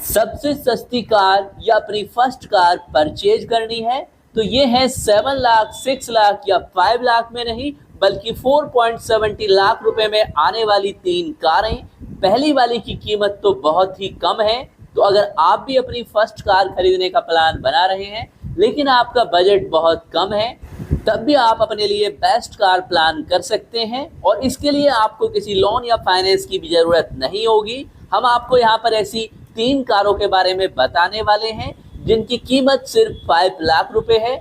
सबसे सस्ती कार या अपनी फर्स्ट कार परचेज करनी है तो ये है 7 लाख, 6 लाख या 5 लाख में नहीं बल्कि 4.70 लाख रुपए में आने वाली 3 कारें। पहली वाली की कीमत तो बहुत ही कम है, तो अगर आप भी अपनी फर्स्ट कार खरीदने का प्लान बना रहे हैं लेकिन आपका बजट बहुत कम है, तब भी आप अपने लिए बेस्ट कार प्लान कर सकते हैं और इसके लिए आपको किसी लोन या फाइनेंस की भी ज़रूरत नहीं होगी। हम आपको यहाँ पर ऐसी 3 कारों के बारे में बताने वाले हैं जिनकी कीमत सिर्फ 5 लाख रुपए है।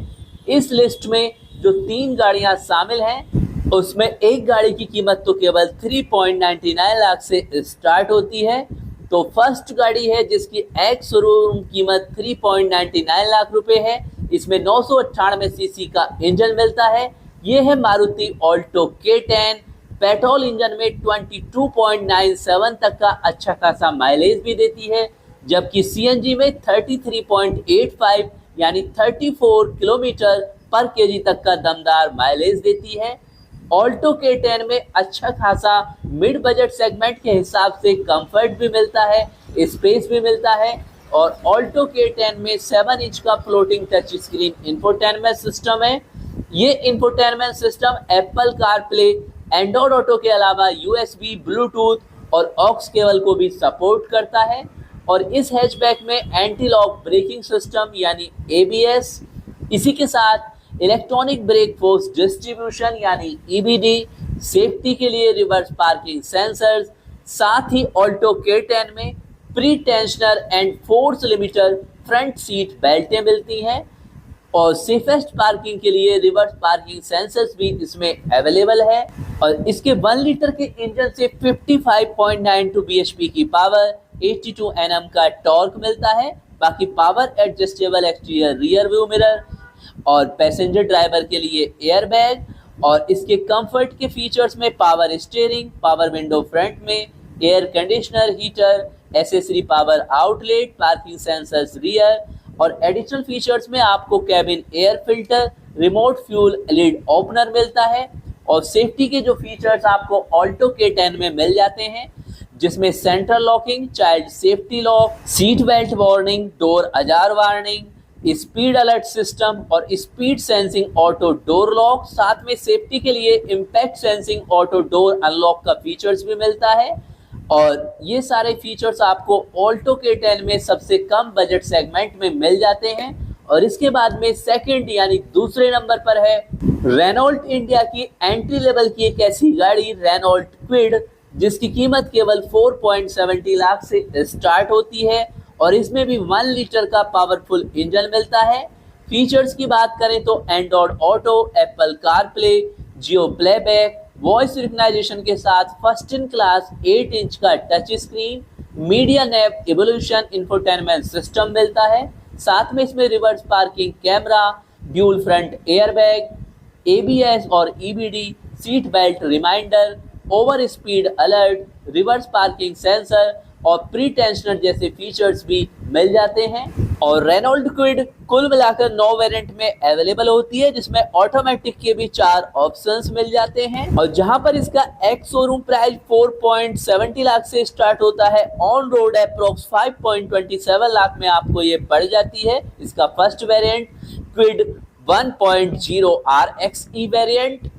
इस लिस्ट में जो 3 गाड़ियाँ शामिल हैं उसमें एक गाड़ी की कीमत तो केवल 3.99 लाख से स्टार्ट होती है। तो फर्स्ट गाड़ी है जिसकी एक्स शोरूम कीमत 3.99 लाख रुपए है। इसमें 998 सीसी का इंजन मिलता है। ये है Maruti Alto K10। Petrol engine में 22.97 तक का अच्छा खासा माइलेज भी देती है, जबकि सीएनजी में 33.85 यानी 34 किलोमीटर पर केजी तक का दमदार माइलेज देती है। ऑल्टो K10 में अच्छा खासा मिड बजट सेगमेंट के हिसाब से कंफर्ट भी मिलता है, स्पेस भी मिलता है और ऑल्टो K10 में 7 इंच का floating touch screen infotainment system है। ये infotainment system Apple CarPlay, Android auto के अलावा यूएसबी, ब्लूटूथ और ऑक्स केबल को भी सपोर्ट करता है और इस हैचबैक में एंटी लॉक ब्रेकिंग सिस्टम यानी एबीएस, इसी के साथ इलेक्ट्रॉनिक ब्रेक फोर्स डिस्ट्रीब्यूशन यानी ईबीडी, सेफ्टी के लिए रिवर्स पार्किंग सेंसर्स, साथ ही ऑल्टो K10 में pre tensioner and force limiter front seat बेल्टें मिलती हैं और सेफेस्ट पार्किंग के लिए रिवर्स पार्किंग सेंसर्स भी इसमें अवेलेबल है। और इसके 1 लीटर के इंजन से 55.92 bhp की पावर, 82 Nm का टॉर्क मिलता है। बाकी power adjustable exterior rear view mirror और पैसेंजर ड्राइवर के लिए एयरबैग और इसके कंफर्ट के फीचर्स में power steering, power window front में, air conditioner, heater, accessory power outlet, parking sensors rear और एडिशनल फीचर्स में आपको cabin air filter, remote fuel lid opener मिलता है। और सेफ्टी के जो फीचर्स आपको ऑल्टो K10 में मिल जाते हैं जिसमें central locking, child safety lock, seat belt warning, door ajar warning, speed alert system और speed sensing auto door lock, साथ में सेफ्टी के लिए impact sensing auto door unlock का फीचर्स भी मिलता है। और ये सारे फीचर्स आपको ऑल्टो K10 में सबसे कम बजट सेगमेंट में मिल जाते हैं। और इसके बाद में सेकंड यानी दूसरे नंबर पर है रेनॉल्ट इंडिया की एंट्री लेवल की एक ऐसी गाड़ी रेनॉल्ट क्विड जिसकी कीमत केवल 4.70 लाख से स्टार्ट होती है और इसमें भी 1 लीटर का पावरफुल इंजन मिलता है। फीचर्स की बात करें तो Android auto, Apple CarPlay, Jio playback, voice recognition के साथ फर्स्ट इन क्लास 8 इंच का touch screen, media nav evolution infotainment system मिलता है। साथ में इसमें reverse parking camera, dual front airbag, ABS और EBD, seat belt reminder, over speed alert, reverse parking sensor और प्री टेंशनर जैसे फीचर्स भी मिल जाते हैं। और रेनॉल्ट क्विड कुल मिलाकर 9 वेरिएंट में अवेलेबल होती है जिसमें ऑटोमेटिक के भी 4 ऑप्शंस मिल जाते हैं। और जहां पर इसका एक्स शोरूम प्राइस 4.70 लाख से स्टार्ट होता है, ऑन रोड अप्रोक्स 5.27 लाख में आपको ये पड़ जाती है। इसका first variant Kwid 1.0 RXE variant.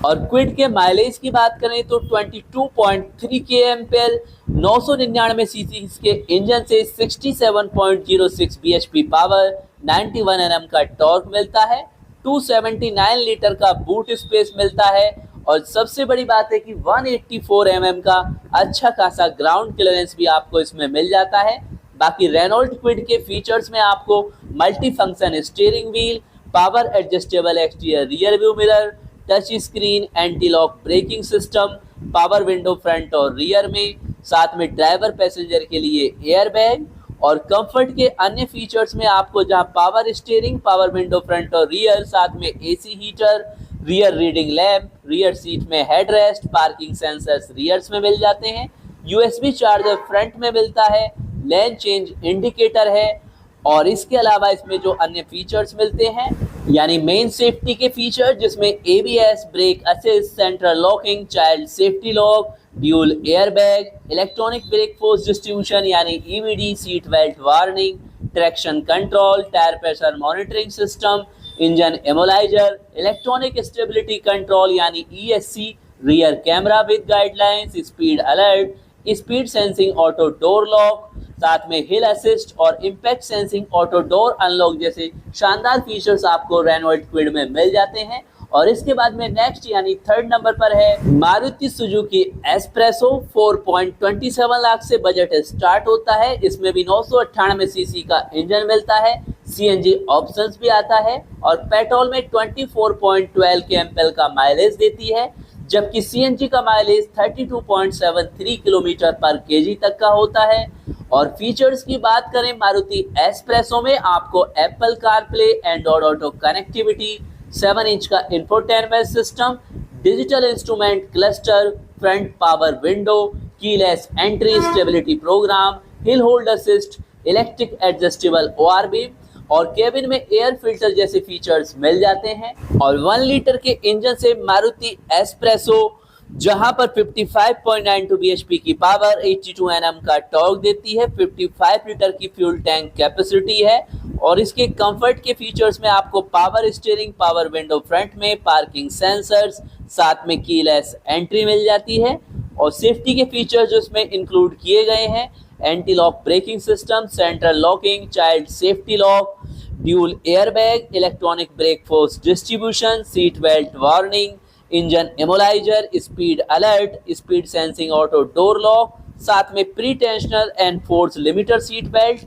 और क्विड के माइलेज की बात करें तो 22.3 kmpl, 999 सीसी के इंजन से 67.06 bhp पावर, 91 Nm का टॉर्क मिलता है, 279 लीटर का बूट स्पेस मिलता है और सबसे बड़ी बात है कि 184 mm का अच्छा खासा ग्राउंड क्लियरेंस भी आपको इसमें मिल जाता है। बाकी रेनॉल्ट क्विड के फीचर्स में आपको multi function steering wheel, power adjustable exterior rear view mirror, touch screen, anti lock braking system, power window front और रियर में, साथ में ड्राइवर पैसेंजर के लिए एयरबैग और कंफर्ट के अन्य फीचर्स में आपको जहां power steering, power window front और रियर, साथ में AC heater, rear reading lamp, rear seat में हेडरेस्ट, पार्किंग सेंसर्स रियर्स में मिल जाते हैं, यूएसबी चार्जर फ्रंट में मिलता है, लेन चेंज इंडिकेटर है और इसके अलावा इसमें जो अन्य फीचर्स मिलते हैं यानी मेन सेफ्टी के फीचर जिसमें ABS, brake assist, central locking, child safety lock, dual airbag, electronic brake force distribution यानी EBD, seat belt warning, traction control, tyre pressure monitoring system, engine इमोलाइजर, electronic stability control यानी ESC, rear camera with guidelines, speed alert, speed sensing auto door lock, साथ में हिल assist और impact sensing auto door unlock जैसे शानदार features आपको Renault Kwid में मिल जाते हैं। और इसके बाद में नेक्स्ट यानी थर्ड नंबर पर है मारुति सुजुकी एस्प्रेसो। 4.27 लाख से बजट स्टार्ट होता है। इसमें भी 998 सीसी का इंजन मिलता है, CNG ऑप्शंस भी आता है और पेट्रोल में 24.12 kmpl का माइलेज देती है, जबकि CNG का माइलेज 32.73 किलोमीटर पर केजी तक का होता है। और फीचर्स की बात करें मारुति एस्प्रेसो में आपको Apple CarPlay, Android auto connectivity, 7 inch का infotainment system, digital instrument cluster, front power window, keyless entry, stability program, hill hold assist, electric adjustable ORB और केबिन में एयर फिल्टर जैसे फीचर्स मिल जाते हैं। और 1 लीटर के इंजन से मारुति एस्प्रेसो जहां पर 55.92 bhp की पावर, 82 Nm का टॉर्क देती है, 55 लीटर की फ्यूल टैंक कैपेसिटी है। और इसके कंफर्ट के फीचर्स में आपको power steering, power window front में, पार्किंग सेंसर्स, साथ में कीलेस एंट्री मिल जाती है। और सेफ्टी के फीचर्स जो इसमें इंक्लूड किए गए हैं, anti lock braking system, central locking, child safety lock, dual airbag, electronic brake force distribution, seat belt warning, engine इमोलाइजर, speed alert, speed sensing auto door lock, साथ में pre tensional and force limiter seat belt,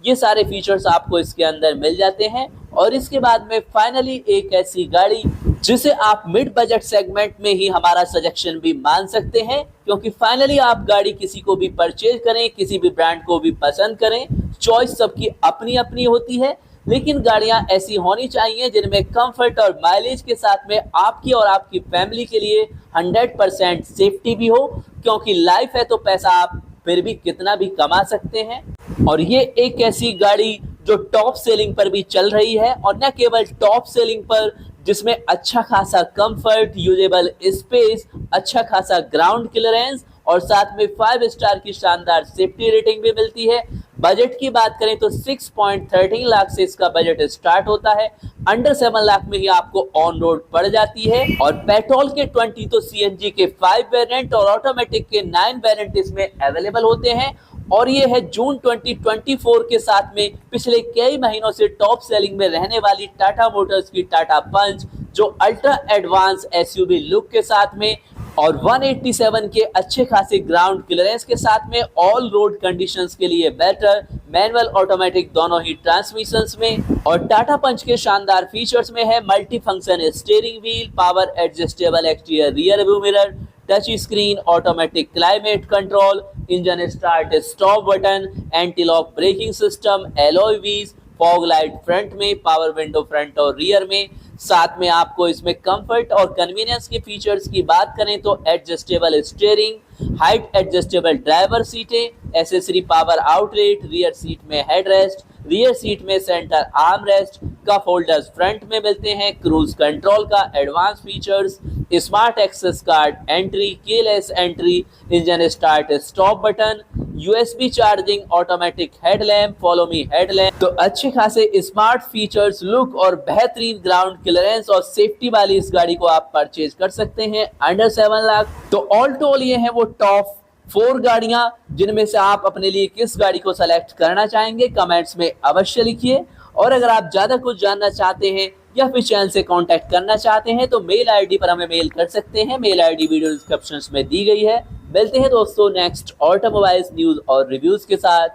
ये सारे features आपको इसके अंदर मिल जाते हैं। और इसके बाद में फाइनली एक ऐसी गाड़ी जिसे आप मिड बजट सेगमेंट में ही हमारा सजेशन भी मान सकते हैं, क्योंकि फाइनली आप गाड़ी किसी को भी परचेज करें, किसी भी ब्रांड को भी पसंद करें, चॉइस सबकी अपनी अपनी होती है, लेकिन गाड़ियां ऐसी होनी चाहिए जिनमें कंफर्ट और माइलेज के साथ में आपकी और आपकी फैमिली के लिए 100% सेफ्टी भी हो, क्योंकि लाइफ है तो पैसा आप फिर भी कितना भी कमा सकते हैं। और ये एक ऐसी गाड़ी जो टॉप सेलिंग पर भी चल रही है, और न केवल टॉप सेलिंग पर, जिसमें अच्छा खासा कंफर्ट, यूजेबल स्पेस, अच्छा खासा ग्राउंड क्लियरेंस और साथ में 5 स्टार की शानदार सेफ्टी रेटिंग भी मिलती है। बजट की बात करें तो 6.13 लाख से इसका बजट स्टार्ट होता है, अंडर 7 लाख में ही आपको ऑन रोड पड़ जाती है। और पेट्रोल के 20 तो CNG के 5 वेरिएंट और ऑटोमेटिक के 9 वेरिएंट इसमें अवेलेबल होते हैं। और ये है जून 2024 के साथ में पिछले कई महीनों से टॉप सेलिंग में रहने वाली टाटा मोटर्स की टाटा पंच, जो अल्ट्रा एडवांस SUV लुक के साथ में और 187 के अच्छे खासे ग्राउंड क्लियरेंस के साथ में ऑल रोड कंडीशंस के लिए बेटर, मैनुअल ऑटोमेटिक दोनों ही ट्रांसमिशंस में। और टाटा पंच के शानदार फीचर्स में है multi function steering wheel, power adjustable exterior rear view mirror, touch screen, automatic climate control, engine start stop button, anti lock braking system, alloy wheels, fog light front में, power window front और rear में। साथ में आपको इसमें comfort और convenience के features की बात करें तो adjustable steering, height adjustable driver सीटें, accessory power outlet, rear seat में हेडरेस्ट, रियर सीट में centre arm rest, cup holders front में मिलते हैं, क्रूज कंट्रोल का advance features, smart access card entry, keyless entry, engine start stop button, USB charging, automatic headlamp, follow me headlamp. तो अच्छे खासे smart features, look और बेहतरीन ग्राउंड क्लियरेंस और सेफ्टी वाली इस गाड़ी को आप परचेज कर सकते हैं अंडर 7 लाख। तो ऑल टोल ये है वो टॉप 4 गाड़ियां, जिनमें से आप अपने लिए किस गाड़ी को सेलेक्ट करना चाहेंगे कमेंट्स में अवश्य लिखिए। और अगर आप ज़्यादा कुछ जानना चाहते हैं या फिर चैनल से कांटेक्ट करना चाहते हैं तो मेल आईडी पर हमें मेल कर सकते हैं। मेल आईडी वीडियो डिस्क्रिप्शन में दी गई है। मिलते हैं दोस्तों नेक्स्ट ऑटोमोबाइल्स न्यूज़ और रिव्यूज़ के साथ।